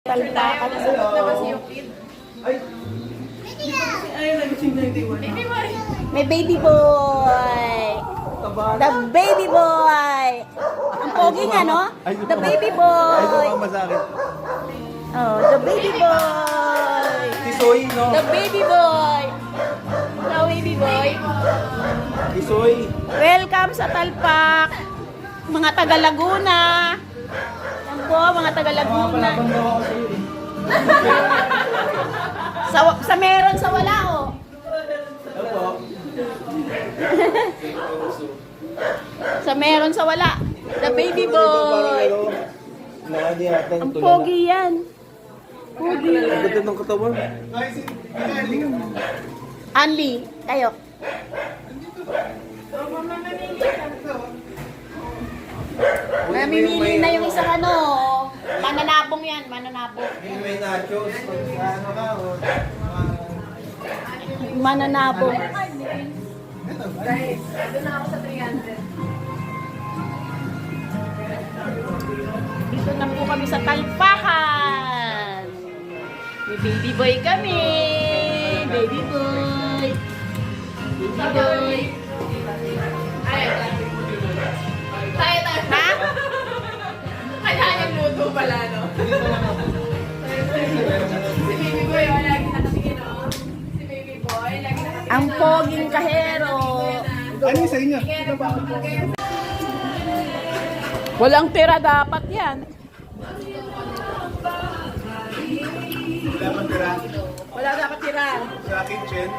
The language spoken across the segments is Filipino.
Talpakan sa may baby boy. The baby boy. Ang pogi nga, no? The baby boy. Oh, the baby boy. Tisoy, no? The baby boy. The baby boy. Tisoy. Welcome sa Talpak. Mga taga Laguna. Yan po, mga taga Laguna. Sa meron, sa wala, oh. Sa meron, sa wala. The baby boy. Ang pogi yan. Pogi. Ang ganda ng katawan. Anli, tayo. Namimili na yung isang ano. Mananabong yan, mananabong. May nachos. Ano ka? Mananabong. Guys, doon na ako sa 300. Dito na po kami sa Talpakan. May baby boy kami. Baby boy. Baby boy. Ha? Kaya yung luto pala, no? Si Baby Boy, lagi nakatingin, no? Si Baby Boy, lagi nakatingin. Ang poging kahero. Ano yung sa inyo? Walang tira dapat yan. Wala dapat tira. Sa kitchen.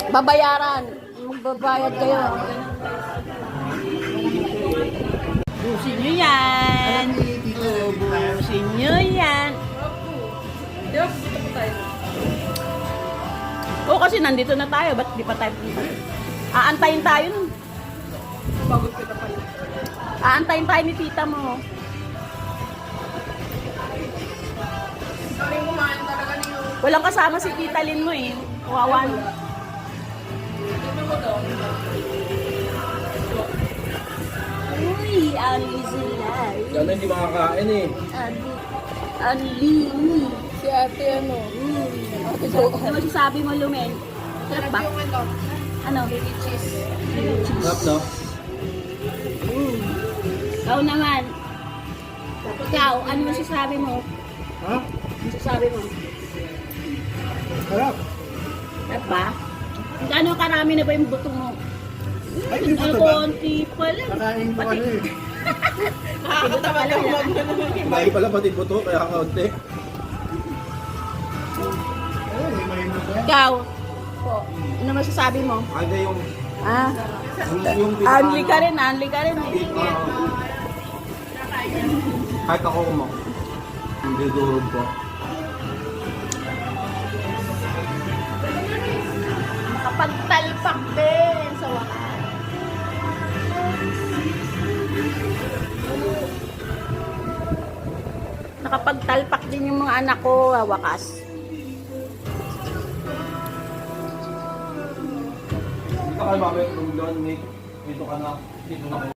Babayaran. Magbabayad kayo. Busin nyo yan. Busin nyo yan. Di ba, pupunta po tayo? Oo, kasi nandito na tayo. Ba't di pa tayo punta? Aantayin tayo nun. Pagod kita pa yun. Aantayin tayo ni tita mo. Sorry, kumain talaga niyo. Walang kasama si tita Lynn mo eh. Kawawan. Ito mo daw. Uy, Ali sila. Sana hindi makakain eh. Ali. Si ate, ano? Ano masasabi mo, Lumen? Sarap ba? Yung ito, Ano? baby cheese. Sarap, no? Ikaw naman. Ikaw, ano masasabi mo? Ha? Masasabi mo? Sarap. Sarap ba? Gaano karami na ba yung buto mo? Ay, may buto ba? Konti pa lang. Kakain ko ano eh. Nakakatawa lang Lagi pala pati buto, kaya kaunti. Ikaw, ano masasabi mo? Kaya yung... Ah, Yung anli ka rin eh. Kahit ako kumak. Hindi durog ko. Makapagtalpak din sa wakas. Nakapagtalpak din yung mga anak ko sa wakas. Ito kayo, Mabel, kung doon, dito ka na. Dito na kayo.